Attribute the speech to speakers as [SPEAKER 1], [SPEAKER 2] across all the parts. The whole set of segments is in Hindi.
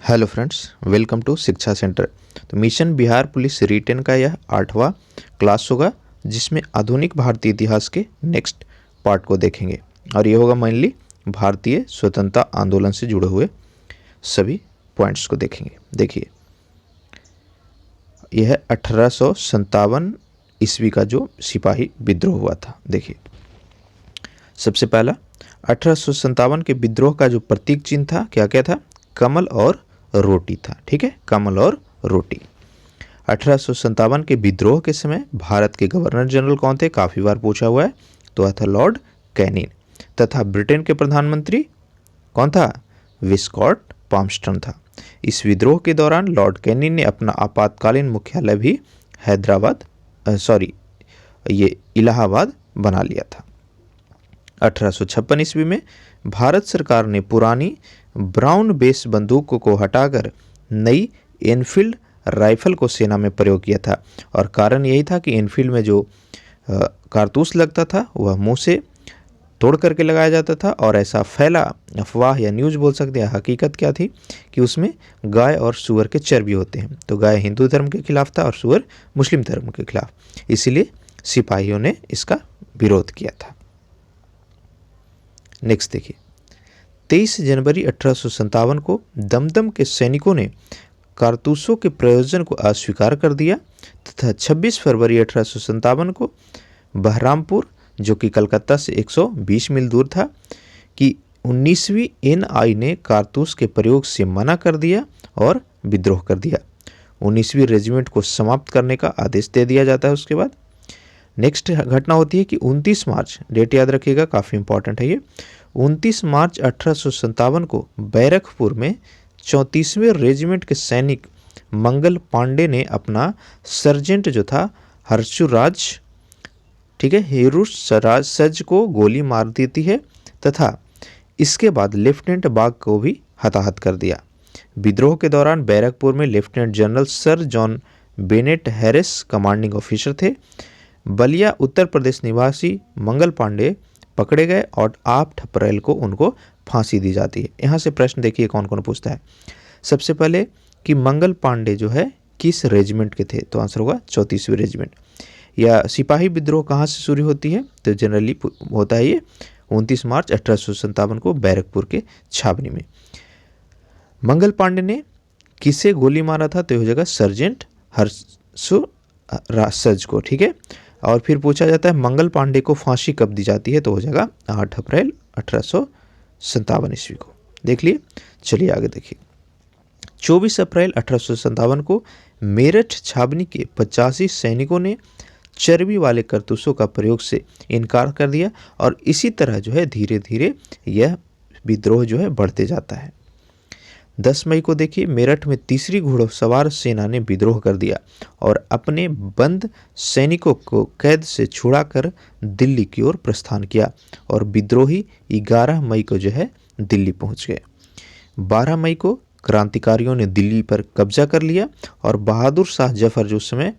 [SPEAKER 1] हेलो फ्रेंड्स, वेलकम टू शिक्षा सेंटर। तो मिशन बिहार पुलिस रिटेन का यह 8वां क्लास होगा, जिसमें आधुनिक भारतीय इतिहास के नेक्स्ट पार्ट को देखेंगे। और ये होगा मेनली भारतीय स्वतंत्रता आंदोलन से जुड़े हुए सभी पॉइंट्स को देखेंगे। देखिए, यह 1857 ईस्वी का जो सिपाही विद्रोह हुआ था। देखिए, सबसे पहला 1857 के विद्रोह का जो प्रतीक चिन्ह था, क्या क्या था? कमल और रोटी था। ठीक है, कमल और रोटी। 1857 के विद्रोह के समय भारत के गवर्नर जनरल कौन थे? काफी बार पूछा हुआ है, तो था लॉर्ड कैनिंग। तथा ब्रिटेन के प्रधानमंत्री कौन था? विस्कॉट पाम्स्टन था। इस विद्रोह के दौरान लॉर्ड कैनिंग ने अपना आपातकालीन मुख्यालय भी ये इलाहाबाद बना लिया था। 1856 ईस्वी में भारत सरकार ने पुरानी ब्राउन बेस बंदूकों को हटाकर नई एनफील्ड राइफल को सेना में प्रयोग किया था। और कारण यही था कि एनफील्ड में जो कारतूस लगता था वह मुंह से तोड़ करके लगाया जाता था, और ऐसा फैला अफवाह या न्यूज़ बोल सकते हैं। हकीकत क्या थी कि उसमें गाय और सूअर के चर्बी होते हैं, तो गाय हिंदू धर्म के खिलाफ था और सूअर मुस्लिम धर्म के खिलाफ, इसीलिए सिपाहियों ने इसका विरोध किया था। नेक्स्ट देखिए, 23 जनवरी 1857 को दमदम के सैनिकों ने कारतूसों के प्रयोजन को अस्वीकार कर दिया तथा 26 फरवरी 1857 को बहरामपुर, जो कि कलकत्ता से 120 मील दूर था, कि 19वीं एनआई ने कारतूस के प्रयोग से मना कर दिया और विद्रोह कर दिया। 19वीं रेजिमेंट को समाप्त करने का आदेश दे दिया जाता है। उसके बाद नेक्स्ट घटना होती है कि 29 मार्च, डेट याद रखिएगा, काफ़ी इंपॉर्टेंट है ये। 29 मार्च 1857 को बैरकपुर में 34वें रेजिमेंट के सैनिक मंगल पांडे ने अपना सर्जेंट जो था हर्षुराज, ठीक है, हेरुराज सज को गोली मार देती है तथा इसके बाद लेफ्टिनेंट बाग को भी हताहत कर दिया। विद्रोह के दौरान बैरकपुर में lieutenant general sir John Bennett Harris commanding officer थे। बलिया उत्तर प्रदेश निवासी मंगल पांडे पकड़े गए और 8 अप्रैल को उनको फांसी दी जाती है। यहाँ से प्रश्न देखिए कौन कौन पूछता है। सबसे पहले कि मंगल पांडे जो है किस रेजिमेंट के थे, तो आंसर होगा 34वीं रेजिमेंट। या सिपाही विद्रोह कहाँ से शुरू होती है, तो जनरली होता है ये 29 मार्च 1857 को बैरकपुर के छावनी में। मंगल पांडे ने किसे गोली मारा था, तो हो जाएगा सर्जेंट हर्षुराज को। ठीक है, और फिर पूछा जाता है मंगल पांडे को फांसी कब दी जाती है, तो हो जाएगा 8 अप्रैल 1857 ईस्वी को। देख लिए, चलिए आगे देखिए। 24 अप्रैल 1857 को मेरठ छावनी के 85 सैनिकों ने चर्बी वाले कारतूसों का प्रयोग से इनकार कर दिया, और इसी तरह जो है धीरे धीरे यह विद्रोह जो है बढ़ते जाता है। 10 मई को देखिए, मेरठ में तीसरी घुड़सवार सेना ने विद्रोह कर दिया और अपने बंद सैनिकों को कैद से छुड़ाकर दिल्ली की ओर प्रस्थान किया, और विद्रोही 11 मई को जो है दिल्ली पहुंच गए। 12 मई को क्रांतिकारियों ने दिल्ली पर कब्जा कर लिया और बहादुर शाह जफर जो उस समय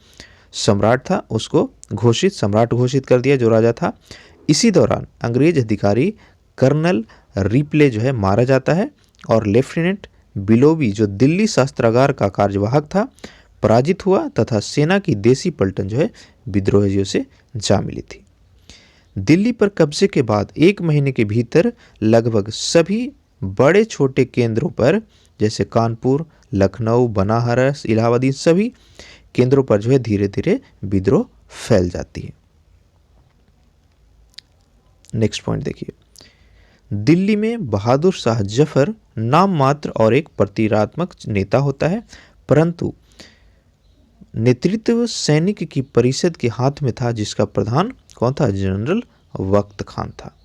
[SPEAKER 1] सम्राट था उसको सम्राट घोषित कर दिया, जो राजा था। इसी दौरान अंग्रेज अधिकारी कर्नल रिप्ले जो है मारा जाता है, और लेफ्टिनेंट बिलोबी जो दिल्ली शस्त्रागार का कार्यवाहक था पराजित हुआ तथा सेना की देसी पलटन जो है विद्रोहियों से जा मिली थी। दिल्ली पर कब्जे के बाद 1 महीने के भीतर लगभग सभी बड़े छोटे केंद्रों पर, जैसे कानपुर, लखनऊ, बनारस, इलाहाबाद, इन सभी केंद्रों पर जो है धीरे धीरे विद्रोह फैल जाती है। नेक्स्ट पॉइंट देखिए, दिल्ली में बहादुर शाह जफर नाम मात्र और एक प्रतीकात्मक नेता होता है, परंतु नेतृत्व सैनिक की परिषद के हाथ में था, जिसका प्रधान कौन था? जनरल वक्त खान था।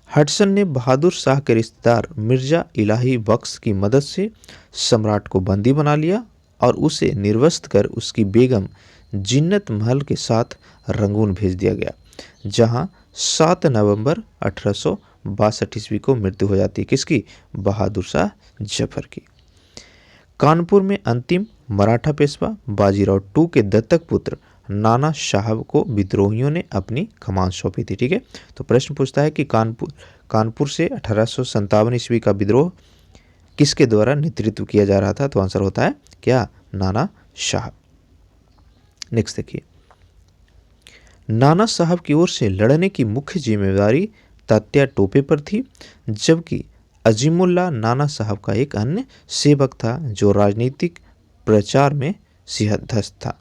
[SPEAKER 1] हडसन ने बहादुर शाह के रिश्तेदार मिर्जा इलाही बख्श की मदद से सम्राट को बंदी बना लिया और उसे निर्वस्त्र कर उसकी बेगम जिन्नत महल के साथ रंगून भेज दिया गया, जहां 7 नवंबर 1862 ईस्वी को मृत्यु हो जाती है। किसकी? बहादुर शाह जफर की। कानपुर में अंतिम मराठा पेशवा बाजीराव टू के दत्तक पुत्र नाना साहब को विद्रोहियों ने अपनी कमान सौंपी थी। ठीक है, तो प्रश्न पूछता है कि कानपुर से 1857 ईस्वी का विद्रोह किसके द्वारा नेतृत्व किया जा रहा था? तो आंसर होता है क्या? नाना साहब। नेक्स्ट देखिए, नाना साहब की ओर से लड़ने की मुख्य जिम्मेदारी तात्या टोपे पर थी, जबकि अजीमुल्ला नाना साहब का एक अन्य सेवक था जो राजनीतिक प्रचार में सिद्धहस्त था।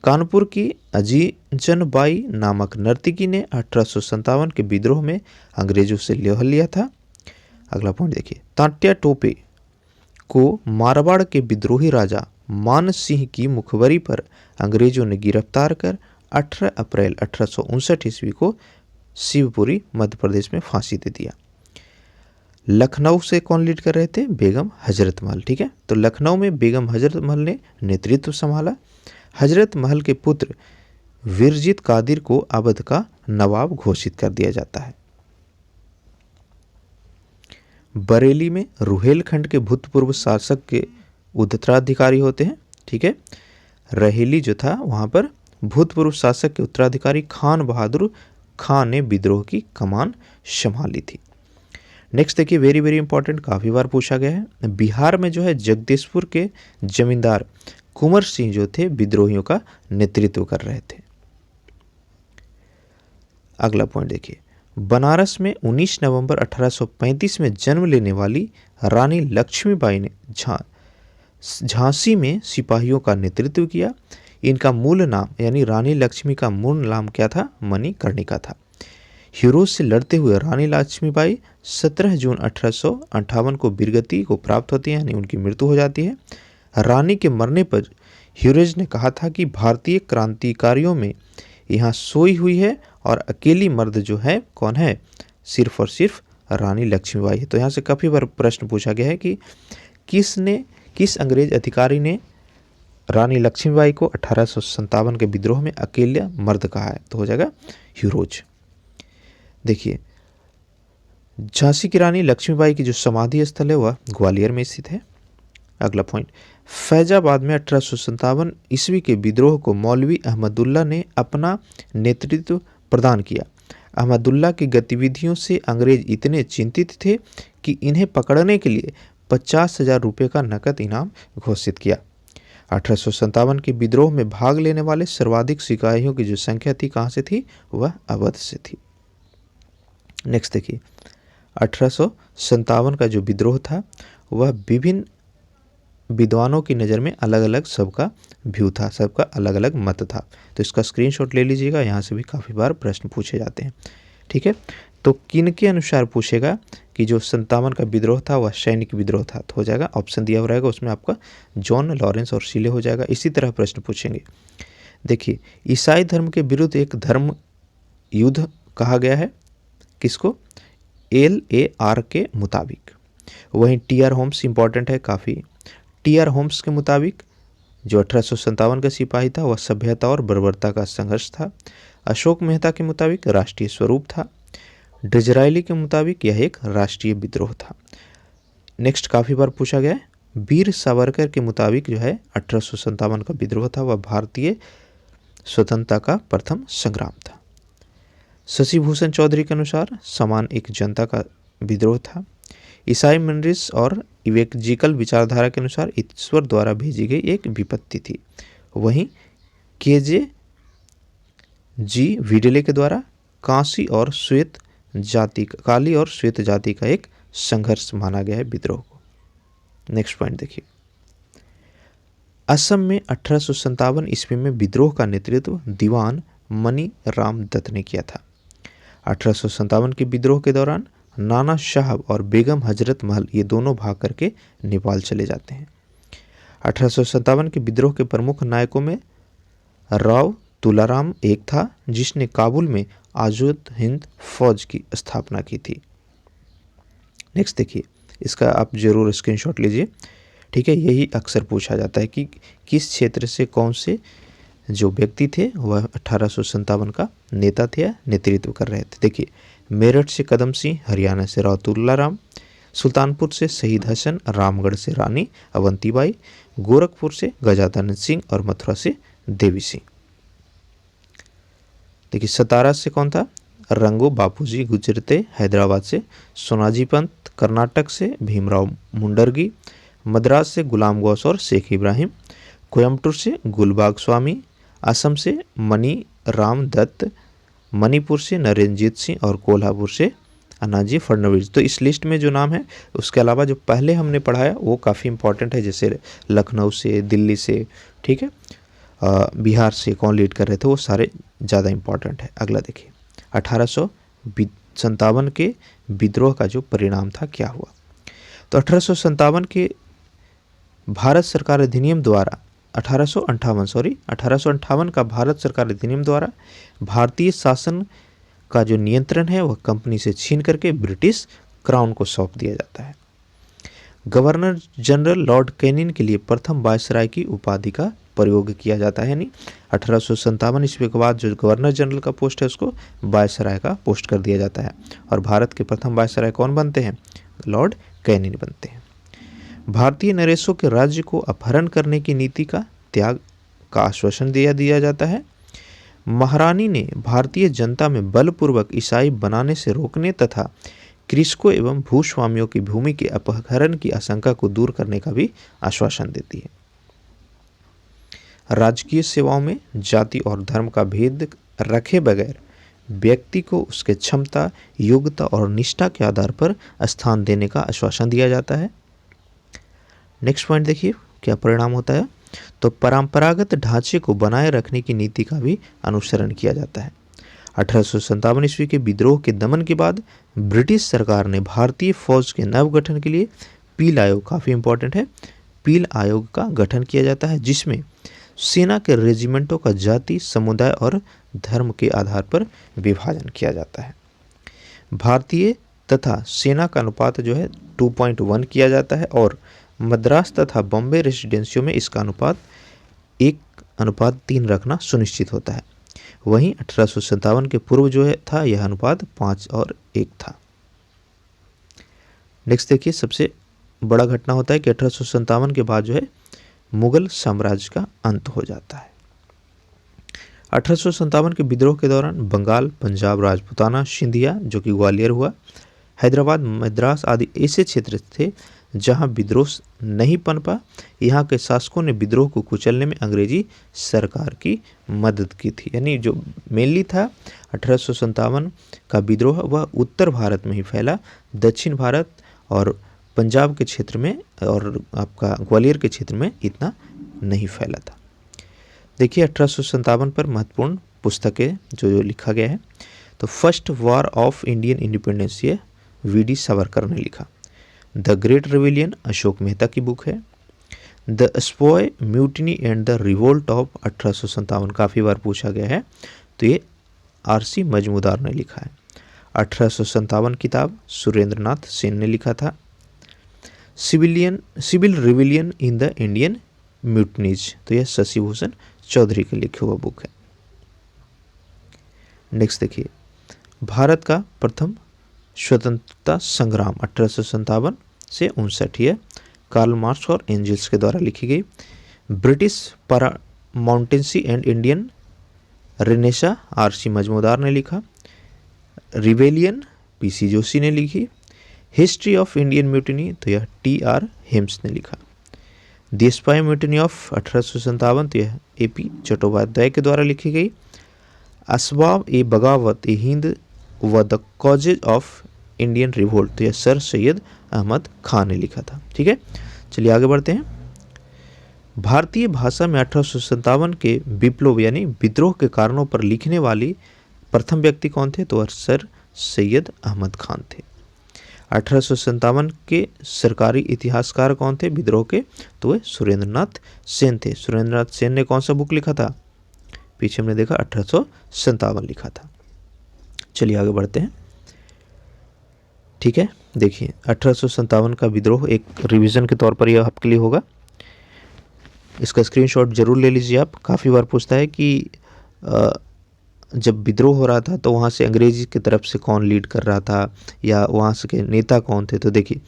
[SPEAKER 1] कानपुर की अजीजनबाई नामक नर्तकी ने 1857 के विद्रोह में अंग्रेजों से लोहा लिया था। अगला पॉइंट देखिए, तात्या टोपे को मारवाड़ के विद्रोही राजा मान सिंह की मुखबरी पर अंग्रेजों ने गिरफ्तार कर 18 अप्रैल 1859 ईस्वी को शिवपुरी मध्य प्रदेश में फांसी दे दिया। लखनऊ से कौन लीड कर रहे थे? बेगम हजरत महल। ठीक है, तो लखनऊ में बेगम हजरत महल ने नेतृत्व संभाला। हजरत महल के पुत्र विरजित कादिर को अवध का नवाब घोषित कर दिया जाता है। बरेली में रुहेलखंड के भूतपूर्व शासक के उत्तराधिकारी होते हैं। ठीक है, रहेली जो था वहां पर भूतपूर्व शासक के उत्तराधिकारी खान बहादुर खान ने विद्रोह की कमान संभाली थी। नेक्स्ट देखिए, वेरी वेरी इंपॉर्टेंट, काफी बार पूछा गया है। बिहार में जो है जगदीशपुर के जमींदार कुंवर सिंह जो थे विद्रोहियों का नेतृत्व कर रहे थे। अगला पॉइंट देखिए, बनारस में 19 नवंबर 1835 में जन्म लेने वाली रानी लक्ष्मीबाई ने झांसी में सिपाहियों का नेतृत्व किया। इनका मूल नाम यानी रानी लक्ष्मी का मूल नाम क्या था? मणिकर्णिका था। हीरोज से लड़ते हुए रानी लक्ष्मीबाई 17 जून 1858 को वीरगति को प्राप्त होती है, यानी उनकी मृत्यु हो जाती है। रानी के मरने पर ह्यूरेज ने कहा था कि भारतीय क्रांतिकारियों में यहाँ सोई हुई है और अकेली मर्द जो है कौन है? सिर्फ और सिर्फ रानी लक्ष्मीबाई है। तो यहाँ से काफ़ी बार प्रश्न पूछा गया है कि किस अंग्रेज अधिकारी ने रानी लक्ष्मीबाई को 1857 के विद्रोह में अकेला मर्द कहा है? तो हो जाएगा ह्यूरोज। देखिए, झांसी की रानी लक्ष्मीबाई की जो समाधि स्थल है वह ग्वालियर में स्थित है। अगला पॉइंट, फैजाबाद में 1857 ईस्वी के विद्रोह को मौलवी अहमदुल्ला ने अपना नेतृत्व प्रदान किया। अहमदुल्ला की गतिविधियों से अंग्रेज इतने चिंतित थे कि इन्हें पकड़ने के लिए 50,000 रुपये का नकद इनाम घोषित किया। 1857 के विद्रोह में भाग लेने वाले सर्वाधिक सिपाहियों की जो संख्या थी कहाँ से थी? वह अवध से थी। नेक्स्ट देखिए, 1857 का जो विद्रोह था वह विभिन्न विद्वानों की नज़र में अलग अलग सबका व्यू था, सबका अलग अलग मत था। तो इसका स्क्रीनशॉट ले लीजिएगा, यहाँ से भी काफ़ी बार प्रश्न पूछे जाते हैं। ठीक है, तो किन के अनुसार पूछेगा कि जो 57 का विद्रोह था वह सैनिक विद्रोह था? तो हो जाएगा, ऑप्शन दिया हुआ रहेगा उसमें आपका जॉन लॉरेंस और सीले हो जाएगा। इसी तरह प्रश्न पूछेंगे। देखिए, ईसाई धर्म के विरुद्ध एक धर्म युद्ध कहा गया है किसको? LAR के मुताबिक। वहीं TR होम्स इंपॉर्टेंट है काफ़ी। TR होम्स के मुताबिक जो 1857 का सिपाही था वह सभ्यता और बर्बरता का संघर्ष था। अशोक मेहता के मुताबिक राष्ट्रीय स्वरूप था। डिजरायली के मुताबिक यह एक राष्ट्रीय विद्रोह था। नेक्स्ट काफ़ी बार पूछा गया है, वीर सावरकर के मुताबिक जो है 1857 का विद्रोह था वह भारतीय स्वतंत्रता का प्रथम संग्राम था। शशि भूषण चौधरी के अनुसार समान एक जनता का विद्रोह था। ईसाई मंड्रिस और इवेंजिकल विचारधारा के अनुसार ईश्वर द्वारा भेजी गई एक विपत्ति थी। वहीं KJ विडले के द्वारा काली और श्वेत जाति का एक संघर्ष माना गया है विद्रोह को। नेक्स्ट पॉइंट देखिए, असम में 1857 ईस्वी में विद्रोह का नेतृत्व दीवान मनी राम दत्त ने किया था। 1857 के विद्रोह के दौरान नाना साहब और बेगम हजरत महल ये दोनों भाग करके नेपाल चले जाते हैं। 1857 के विद्रोह के प्रमुख नायकों में राव तुलाराम एक था जिसने काबुल में आज़ाद हिंद फौज की स्थापना की थी। नेक्स्ट देखिए, इसका आप जरूर स्क्रीनशॉट लीजिए। ठीक है, यही अक्सर पूछा जाता है कि किस क्षेत्र से कौन से जो व्यक्ति थे वह 1857 का नेता थे या नेतृत्व कर रहे थे। देखिए, मेरठ से कदम सिंह, हरियाणा से राव तुलाराम, सुल्तानपुर से शहीद हसन, रामगढ़ से रानी अवंतीबाई, गोरखपुर से गजानन सिंह और मथुरा से देवी सिंह। देखिए, सतारा से कौन था? रंगो बापूजी गुजरते हैदराबाद से, सोनाजी पंत कर्नाटक से, भीमराव मुंडरगी, मद्रास से गुलाम गौस और शेख इब्राहिम, कोयम्बटूर से गुलबाग स्वामी, असम से मनी राम दत्त, मणिपुर से नरेंद्रजीत सिंह और कोल्हापुर से अनाजी फडणवीस। तो इस लिस्ट में जो नाम है उसके अलावा जो पहले हमने पढ़ाया वो काफ़ी इंपॉर्टेंट है, जैसे लखनऊ से, दिल्ली से, ठीक है, बिहार से कौन लीड कर रहे थे वो सारे ज़्यादा इंपॉर्टेंट है। अगला देखिए 1857 के विद्रोह का जो परिणाम था क्या हुआ। तो 1857 के भारत सरकार अधिनियम द्वारा 1858 का भारत सरकार अधिनियम द्वारा भारतीय शासन का जो नियंत्रण है वह कंपनी से छीन करके ब्रिटिश क्राउन को सौंप दिया जाता है। गवर्नर जनरल लॉर्ड कैनिंग के लिए प्रथम वायसराय की उपाधि का प्रयोग किया जाता है, यानी 1857 ईस्वी के बाद जो गवर्नर जनरल का पोस्ट है उसको वायसराय का पोस्ट कर दिया जाता है। और भारत के प्रथम वायसराय कौन बनते हैं? लॉर्ड कैनिंग बनते हैं। भारतीय नरेशों के राज्य को अपहरण करने की नीति का त्याग का आश्वासन दिया जाता है। महारानी ने भारतीय जनता में बलपूर्वक ईसाई बनाने से रोकने तथा कृषकों एवं भूस्वामियों की भूमि के अपहरण की आशंका को दूर करने का भी आश्वासन देती है। राजकीय सेवाओं में जाति और धर्म का भेद रखे बगैर व्यक्ति को उसके क्षमता, योग्यता और निष्ठा के आधार पर स्थान देने का आश्वासन दिया जाता है। नेक्स्ट पॉइंट देखिए क्या परिणाम होता है। तो परंपरागत ढांचे को बनाए रखने की नीति का भी अनुसरण किया जाता है। 1857 ईस्वी के विद्रोह के दमन के बाद ब्रिटिश सरकार ने भारतीय फौज के नवगठन के लिए पील आयोग, काफ़ी इंपॉर्टेंट है, पील आयोग का गठन किया जाता है, जिसमें सेना के रेजिमेंटों का जाति, समुदाय और धर्म के आधार पर विभाजन किया जाता है। भारतीय तथा सेना का अनुपात जो है 2.1 किया जाता है और मद्रास तथा बॉम्बे रेसिडेंसियों में इसका अनुपात 1:3 रखना सुनिश्चित होता है। वहीं 1857 के पूर्व जो है था यह अनुपात 5:1 था। नेक्स्ट देखिए सबसे बड़ा घटना होता है कि 1857 के बाद जो है मुगल साम्राज्य का अंत हो जाता है। 1857 के विद्रोह के दौरान बंगाल, पंजाब, राजपूताना, सिंधिया जो कि ग्वालियर हुआ, हैदराबाद, मद्रास आदि ऐसे क्षेत्र थे जहां विद्रोह नहीं पनपा। यहाँ के शासकों ने विद्रोह को कुचलने में अंग्रेजी सरकार की मदद की थी। यानी जो मेनली था 1857 का विद्रोह वह उत्तर भारत में ही फैला, दक्षिण भारत और पंजाब के क्षेत्र में और आपका ग्वालियर के क्षेत्र में इतना नहीं फैला था। देखिए 1857 पर महत्वपूर्ण पुस्तकें जो लिखा गया है। तो first war of Indian independence ये वी.डी. सावरकर ने लिखा। The great rebellion Ashok Mehta की बुक है। The स्पॉय mutiny and the revolt of 1857 काफ़ी बार पूछा गया है, तो ये आर.सी. मजमूदार ने लिखा है। 1857 किताब सुरेंद्रनाथ सेन ने लिखा था। Civil rebellion in the Indian mutinies, तो यह शशि भूषण चौधरी के लिखे हुआ बुक है। नेक्स्ट देखिए भारत का प्रथम स्वतंत्रता संग्राम 1857 से 59 है, कार्ल मार्क्स और एंजल्स के द्वारा लिखी गई। ब्रिटिश माउंटेंसी and Indian renaissance R C. Majumdar ने लिखा। Rebellion PC. जोशी ने लिखी। हिस्ट्री ऑफ इंडियन म्यूटिनी, तो यह टी.आर. हेम्स ने लिखा। द स्पाई म्यूटिनी ऑफ 1857, तो यह ए.पी. चट्टोपाध्याय के द्वारा लिखी गई। असबाब ए बगावत ए हिंद व the causes of Indian revolt, तो यह सर सैयद अहमद खान ने लिखा था। ठीक है, चलिए आगे बढ़ते हैं। भारतीय भाषा में 1857 के विप्लव यानी विद्रोह के कारणों पर लिखने वाली प्रथम व्यक्ति कौन थे? तो सर सैयद अहमद खान थे। 1857 के सरकारी इतिहासकार कौन थे विद्रोह के? तो वे सुरेंद्रनाथ सेन थे। सुरेंद्रनाथ सेन ने कौन सा बुक लिखा था? पीछे हमने देखा 1857 लिखा था। चलिए आगे बढ़ते हैं। ठीक है, देखिए 1857 का विद्रोह एक रिवीजन के तौर पर यह आपके लिए होगा। इसका स्क्रीनशॉट जरूर ले लीजिए आप। काफ़ी बार पूछता है कि जब विद्रोह हो रहा था तो वहाँ से अंग्रेजी की तरफ से कौन लीड कर रहा था या वहाँ से के नेता कौन थे? तो देखिए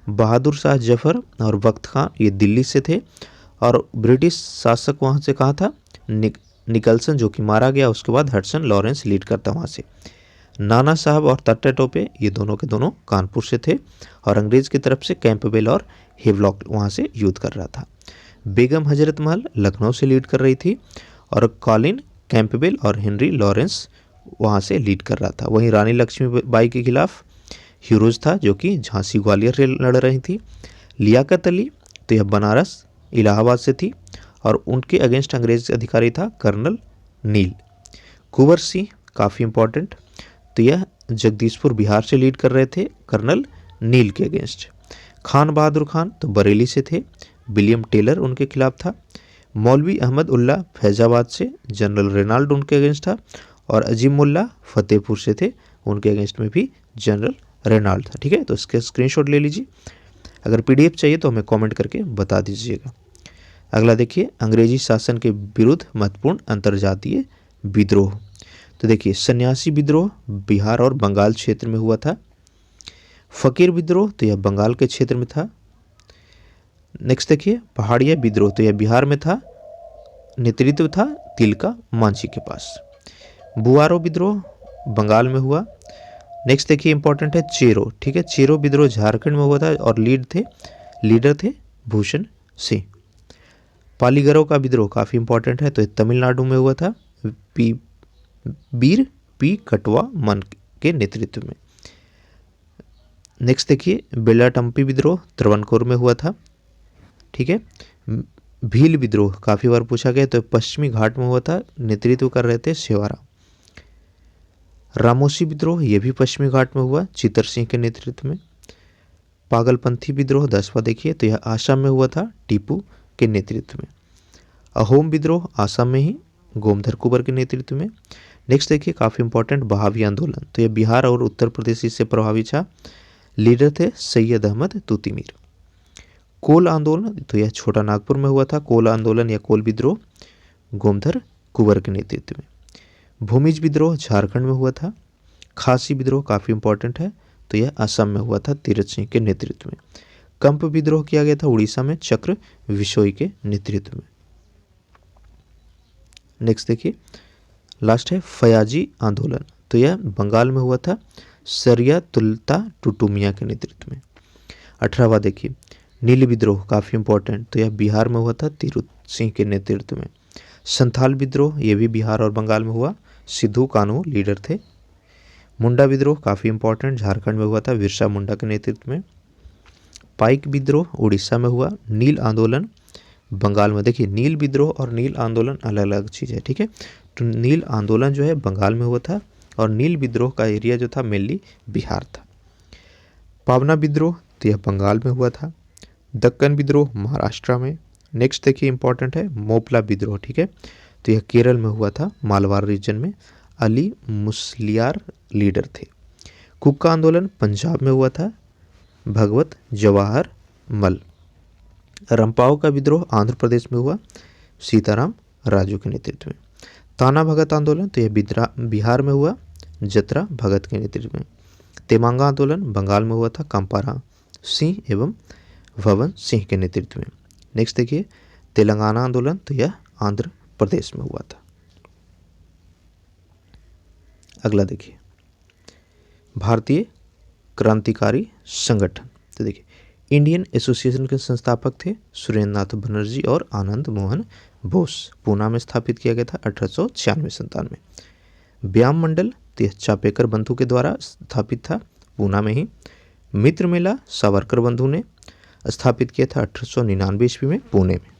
[SPEAKER 1] बहादुर शाह जफर और बख्त खां ये दिल्ली से थे और ब्रिटिश शासक वहाँ से कहाँ था? निकलसन जो कि मारा गया, उसके बाद हडसन लॉरेंस लीड करता वहाँ से। नाना साहब और तट्टा टोपे ये दोनों के दोनों कानपुर से थे और अंग्रेज की तरफ से कैंपबेल और हेवलॉक वहाँ से युद्ध कर रहा था। बेगम हजरत महल लखनऊ से लीड कर रही थी और कॉलिन कैंपबेल और हेनरी लॉरेंस वहाँ से लीड कर रहा था। वहीं रानी लक्ष्मीबाई के खिलाफ हीरोज था जो कि झांसी ग्वालियर से लड़ रही थी। लियाकत अली तो यह बनारस इलाहाबाद से थी और उनके अगेंस्ट अंग्रेज अधिकारी था कर्नल नील। कुंवर सिंह काफ़ी इंपॉर्टेंट, तो यह जगदीशपुर बिहार से लीड कर रहे थे कर्नल नील के अगेंस्ट। खान बहादुर खान तो बरेली से थे, विलियम टेलर उनके खिलाफ था। मौलवी अहमद उल्ला फैजाबाद से, जनरल रेनाल्ड उनके अगेंस्ट था और अजीम मुल्ला फतेहपुर से थे, उनके अगेंस्ट में भी जनरल रेनाल्ड था। ठीक है, तो इसके स्क्रीनशॉट ले लीजिए। अगर पीडीएफ चाहिए तो हमें कमेंट करके बता दीजिएगा। अगला देखिए, अंग्रेजी शासन के विरुद्ध महत्वपूर्ण अंतर्जातीय विद्रोह। तो देखिए, सन्यासी विद्रोह बिहार और बंगाल क्षेत्र में हुआ था। फकीर विद्रोह तो यह बंगाल के क्षेत्र में था। नेक्स्ट देखिए, पहाड़िया विद्रोह तो यह बिहार में था, नेतृत्व था तिलका मांझी के पास। बुआरो विद्रोह बंगाल में हुआ। नेक्स्ट देखिए, इंपॉर्टेंट है चेरो। ठीक है, चेरो विद्रोह झारखंड में हुआ था और लीडर थे भूषण सिंह। पालीगरों का विद्रोह काफ़ी इंपॉर्टेंट है, तो तमिलनाडु में हुआ था वीर पी कटवा मन के नेतृत्व में। नेक्स्ट देखिए, बेलाटम्पी विद्रोह त्रवणकोर में हुआ था। ठीक है, भील विद्रोह काफ़ी बार पूछा गया, तो पश्चिमी घाट में हुआ था, नेतृत्व कर रहे थे सेवारा। रामोसी विद्रोह ये भी पश्चिमी घाट में हुआ, चित्तर सिंह के नेतृत्व में। पागलपंथी विद्रोह 10वां देखिए, तो यह आसाम में हुआ था, टीपू के नेतृत्व में। अहोम विद्रोह आसाम में ही, गोमधर कुंवर के नेतृत्व में। नेक्स्ट देखिए, काफ़ी इंपॉर्टेंट बहावी आंदोलन, तो यह बिहार और उत्तर प्रदेश से प्रभावित था, लीडर थे सैयद अहमद तुतिमीर। कोल आंदोलन तो यह छोटा नागपुर में हुआ था, कोल आंदोलन या कोल विद्रोह गोमधर कुंवर के नेतृत्व में। भूमिज विद्रोह झारखंड में हुआ था। खासी विद्रोह काफ़ी इंपॉर्टेंट है, तो यह असम में हुआ था, तीरथ सिंह के नेतृत्व में। कंप विद्रोह किया गया था उड़ीसा में, चक्र विशोई के नेतृत्व में। नेक्स्ट देखिए, लास्ट है फयाजी आंदोलन, तो यह बंगाल में हुआ था, सरिया तुलता टुटुमिया के नेतृत्व में। 18वां देखिए, नील विद्रोह काफ़ी इंपॉर्टेंट, तो यह बिहार में हुआ था, तीरथ सिंह के नेतृत्व में। संथाल विद्रोह ये भी बिहार और बंगाल में हुआ, सिद्धू कान्हू लीडर थे। मुंडा विद्रोह काफ़ी इंपॉर्टेंट, झारखंड में हुआ था, बिरसा मुंडा के नेतृत्व में। पाइक विद्रोह उड़ीसा में हुआ। नील आंदोलन बंगाल में। देखिए, नील विद्रोह और नील आंदोलन अलग अलग चीज़ है। ठीक है, तो नील आंदोलन जो है बंगाल में हुआ था और नील विद्रोह का एरिया जो था मेनली बिहार था। पावना विद्रोह तो यह बंगाल में हुआ था। दक्कन विद्रोह महाराष्ट्र में। नेक्स्ट देखिए, इंपॉर्टेंट है मोपला विद्रोह। ठीक है, तो यह केरल में हुआ था, मालवार रीजन में, अली मुसलियार लीडर थे। कुक्का आंदोलन पंजाब में हुआ था, भगवत जवाहर मल। रंपाओ का विद्रोह आंध्र प्रदेश में हुआ, सीताराम राजू के नेतृत्व में। ताना भगत आंदोलन तो यह बिहार में हुआ, जतरा भगत के नेतृत्व में। तेमांगा आंदोलन बंगाल में हुआ था, कंपारा सिंह एवं भवन सिंह के नेतृत्व में। नेक्स्ट देखिए, तेलंगाना आंदोलन तो यह आंध्र प्रदेश में हुआ था। अगला देखिए, भारतीय क्रांतिकारी संगठन। तो देखिए, इंडियन एसोसिएशन के संस्थापक थे सुरेंद्र नाथ बनर्जी और आनंद मोहन बोस। पूना में स्थापित किया गया था 1896-97 में। व्यायाम मंडल तो यह चापेकर बंधु के द्वारा स्थापित था, पूना में ही। मित्र मेला सावरकर बंधु ने स्थापित किया था 1899 ईस्वी में, पुणे में।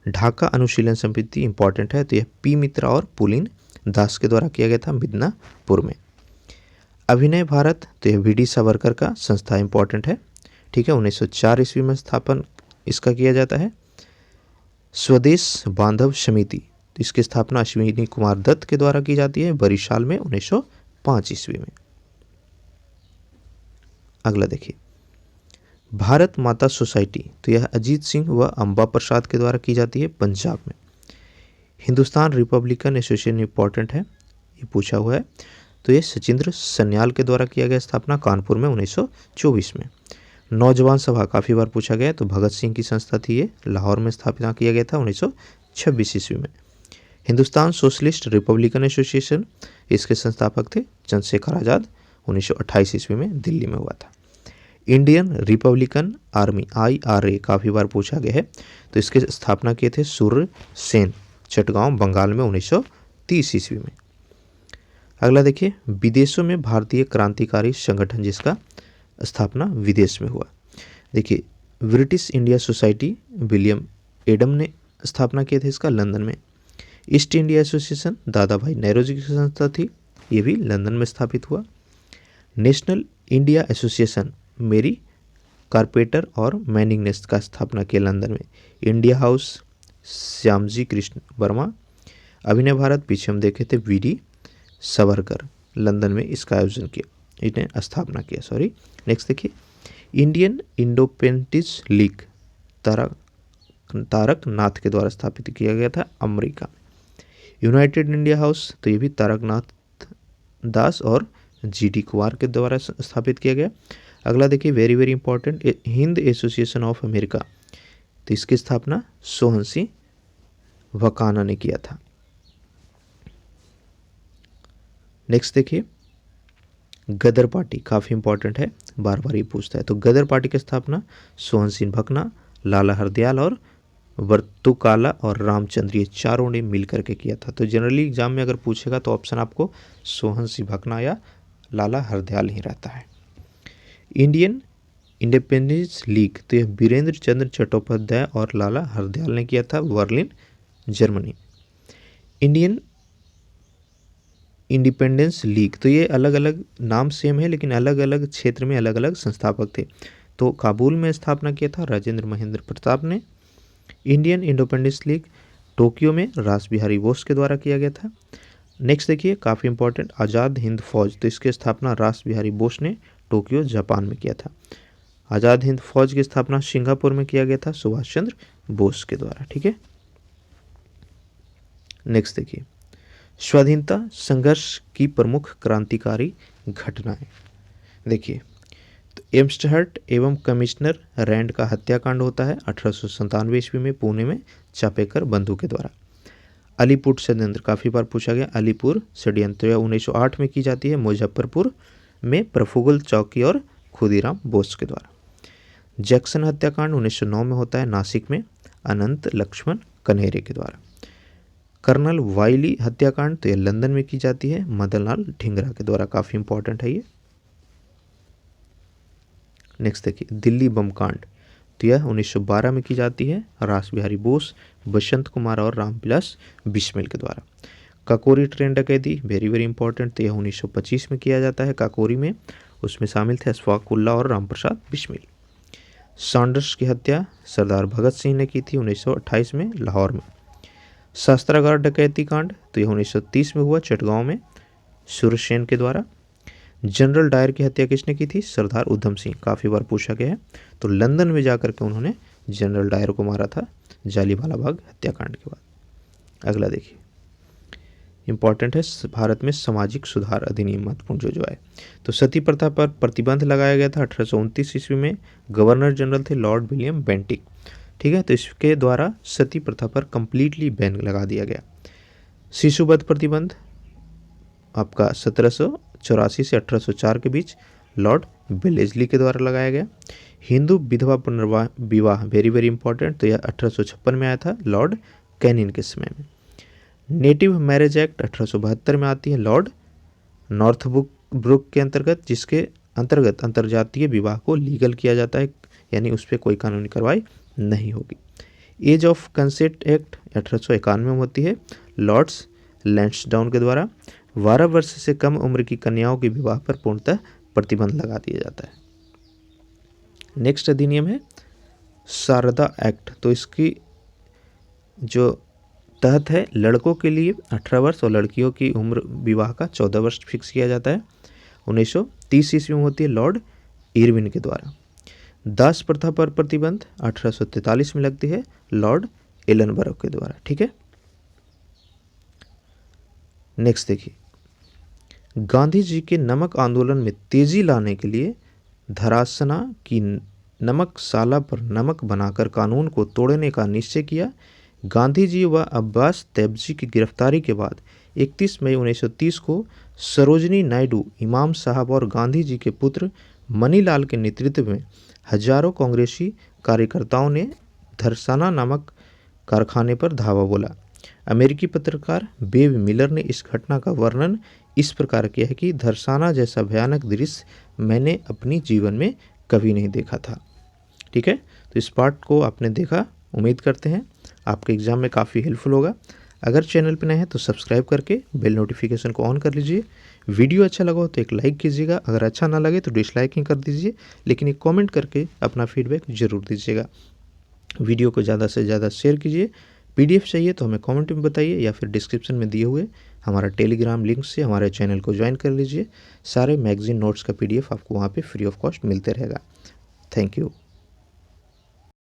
[SPEAKER 1] ढाका अनुशीलन समिति इंपॉर्टेंट है, तो यह पी मित्रा और पुलिन दास के द्वारा किया गया था, मिदनापुर में। अभिनय भारत तो यह वी.डी. सावरकर का संस्था इंपॉर्टेंट है। ठीक है, 1904 ईस्वी में स्थापन इसका किया जाता है। स्वदेश बांधव समिति, तो इसकी स्थापना अश्विनी कुमार दत्त के द्वारा की जाती है, बरिशाल में 1905 ईस्वी में। अगला देखिए, भारत माता सोसाइटी, तो यह अजीत सिंह व अंबा प्रसाद के द्वारा की जाती है, पंजाब में। हिंदुस्तान रिपब्लिकन एसोसिएशन इंपॉर्टेंट है, ये पूछा हुआ है, तो ये सचिंद्र सन्याल के द्वारा किया गया, स्थापना कानपुर में 1924 में। नौजवान सभा काफ़ी बार पूछा गया, तो भगत सिंह की संस्था थी, ये लाहौर में स्थापना किया गया था 1926 ईस्वी में। हिंदुस्तान सोशलिस्ट रिपब्लिकन एसोसिएशन, इसके संस्थापक थे चंद्रशेखर आज़ाद, 1928 ईस्वी में दिल्ली में हुआ था। इंडियन रिपब्लिकन आर्मी IRA काफ़ी बार पूछा गया है, तो इसके स्थापना किए थे सूर्य सेन, चटगांव बंगाल में 1930 ईस्वी में। अगला देखिए, विदेशों में भारतीय क्रांतिकारी संगठन जिसका स्थापना विदेश में हुआ। देखिए, British India society William Adam ने स्थापना किए थे इसका लंदन में। ईस्ट इंडिया एसोसिएशन दादा भाई नौरोजी की संस्था थी, ये भी लंदन में स्थापित हुआ। National India Association Mary Carpenter और मैनिंग ने इसका स्थापना किया लंदन में। India House Shyamji Krishna Varma. अभिनव भारत पीछे हम देखे थे VD सावरकर, लंदन में इसका आयोजन किया, इन्हें स्थापना किया, सॉरी। नेक्स्ट देखिए, इंडियन इंडिपेंडेंस लीग तारक नाथ के द्वारा स्थापित किया गया था अमेरिका में। यूनाइटेड इंडिया हाउस, तो ये भी तारकनाथ दास और GD कुमार के द्वारा स्थापित किया गया। अगला देखिए, very very important, Hind association of America, तो इसकी स्थापना सोहन सिंह वकाना ने किया था। नेक्स्ट देखिए, गदर पार्टी काफ़ी इंपॉर्टेंट है, बार बार ये पूछता है। तो गदर पार्टी की स्थापना सोहन सिंह भकना, लाला हरदयाल और वर्तुकाला और रामचंद्र, ये चारों ने मिल करके किया था। तो जनरली एग्जाम में अगर पूछेगा तो ऑप्शन आपको सोहन सिंह भकना या लाला हरदयाल ही रहता है। इंडियन इंडिपेंडेंस लीग, तो यह वीरेंद्र चंद्र चट्टोपाध्याय और लाला हरदयाल ने किया था, Berlin Germany. Indian independence league, तो ये अलग अलग नाम सेम है लेकिन अलग अलग क्षेत्र में अलग अलग संस्थापक थे। तो काबुल में स्थापना किया था राजेंद्र महेंद्र प्रताप ने। इंडियन इंडिपेंडेंस लीग टोक्यो में रास बिहारी बोस के द्वारा किया गया था। नेक्स्ट देखिए, काफ़ी इंपॉर्टेंट, आज़ाद हिंद फौज, तो इसकी स्थापना रास बिहारी बोस ने टोक्यो जापान में किया था। आज़ाद हिंद फौज की स्थापना सिंगापुर में किया गया था सुभाष चंद्र बोस के द्वारा, ठीक है। नेक्स्ट देखिए, स्वाधीनता संघर्ष की प्रमुख क्रांतिकारी घटनाएं। देखिए, तो एम्स्टहर्ट एवं कमिश्नर रैंड का हत्याकांड होता है 1897 ईस्वी में पुणे में चापेकर बंधु के द्वारा। अलीपुर षड्यंत्र काफ़ी बार पूछा गया, अलीपुर षड्यंत्र 1908 में की जाती है मुजफ्फरपुर में प्रफुल्ल चौकी और खुदीराम बोस के द्वारा। जैक्सन हत्याकांड 1909 में होता है नासिक में अनंत लक्ष्मण कन्हेरे के द्वारा। कर्नल वाइली हत्याकांड, तो यह लंदन में की जाती है मदनलाल ढींगरा के द्वारा, काफ़ी इंपॉर्टेंट है ये। नेक्स्ट देखिए, दिल्ली बम कांड, तो यह 1912 में की जाती है रास बिहारी बोस, बसंत कुमार और रामविलास बिस्मिल के द्वारा। काकोरी ट्रेन डकैती, वेरी वेरी इंपॉर्टेंट, तो यह 1925 में किया जाता है काकोरी में, उसमें शामिल थे अशफाक उल्ला और रामप्रसाद बिस्मिल। सॉन्डर्स की हत्या सरदार भगत सिंह ने की थी 1928 में लाहौर में। शस्त्रागार डकैती कांड, तो यह 1930 में हुआ चटगांव में सूर्यसेन के द्वारा। जनरल डायर की हत्या किसने की थी? सरदार उधम सिंह, काफ़ी बार पूछा गया है। तो लंदन में जाकर के उन्होंने जनरल डायर को मारा था जालियांवाला बाग हत्याकांड के बाद। अगला देखिए, इंपॉर्टेंट है, भारत में सामाजिक सुधार अधिनियम महत्वपूर्ण जो है। तो सती प्रथा पर प्रतिबंध लगाया गया था 1829 ईस्वी में। गवर्नर जनरल थे लॉर्ड विलियम बेंटिक, ठीक है। तो इसके द्वारा सती प्रथा पर कंप्लीटली बैन लगा दिया गया। शिशुवध प्रतिबंध आपका 1784 से 1804 के बीच लॉर्ड बेलेजली के द्वारा लगाया गया। हिंदू विधवा पुनर्विवाह, वेरी वेरी इंपॉर्टेंट, तो यह 1856 में आया था लॉर्ड कैनिन के समय में। नेटिव मैरिज एक्ट 1872 में आती है लॉर्ड नॉर्थब्रुक के अंतर्गत, जिसके अंतर्गत अंतर्जातीय विवाह को लीगल किया जाता है, यानी उस पर कोई कानूनी कार्रवाई नहीं होगी। एज ऑफ कंसेंट एक्ट 1891 में होती है लॉर्ड्स लैंसडाउन के द्वारा। 12 वर्ष से कम उम्र की कन्याओं के विवाह पर पूर्णतः प्रतिबंध लगा दिया जाता है। नेक्स्ट अधिनियम है शारदा एक्ट, तो इसकी जो तहत है लड़कों के लिए 18 वर्ष और लड़कियों की उम्र विवाह का 14 वर्ष फिक्स किया जाता है। 1930 ईस्वी में होती है लॉर्ड इरविन के द्वारा। दास प्रथा पर प्रतिबंध 1843 में लगती है लॉर्ड एलनबरो के द्वारा, ठीक है। नेक्स्ट देखिए, गांधी जी के नमक आंदोलन में तेजी लाने के लिए धरासना की नमकशाला पर नमक बनाकर कानून को तोड़ने का निश्चय किया। गांधी जी व अब्बास तैयबजी की गिरफ्तारी के बाद 31 मई 1930 को सरोजनी नायडू, इमाम साहब और गांधी जी के पुत्र मनीलाल के नेतृत्व में हजारों कांग्रेसी कार्यकर्ताओं ने धरसाना नामक कारखाने पर धावा बोला। अमेरिकी पत्रकार बेव मिलर ने इस घटना का वर्णन इस प्रकार किया है कि धरसाना जैसा भयानक दृश्य मैंने अपनी जीवन में कभी नहीं देखा था। ठीक है, तो इस पार्ट को आपने देखा, उम्मीद करते हैं आपके एग्ज़ाम में काफ़ी हेल्पफुल होगा। अगर चैनल पर नए हैं तो सब्सक्राइब करके बेल नोटिफिकेशन को ऑन कर लीजिए। वीडियो अच्छा लगा हो तो एक लाइक कीजिएगा, अगर अच्छा ना लगे तो डिसलाइकिंग कर दीजिए, लेकिन एक कमेंट करके अपना फीडबैक ज़रूर दीजिएगा। वीडियो को ज़्यादा से ज़्यादा शेयर कीजिए। पीडीएफ चाहिए तो हमें कमेंट में बताइए या फिर डिस्क्रिप्शन में दिए हुए हमारा टेलीग्राम लिंक से हमारे चैनल को ज्वाइन कर लीजिए। सारे मैगज़ीन नोट्स का पीडीएफ आपको वहाँ पे फ्री ऑफ कॉस्ट मिलते रहेगा। Thank you.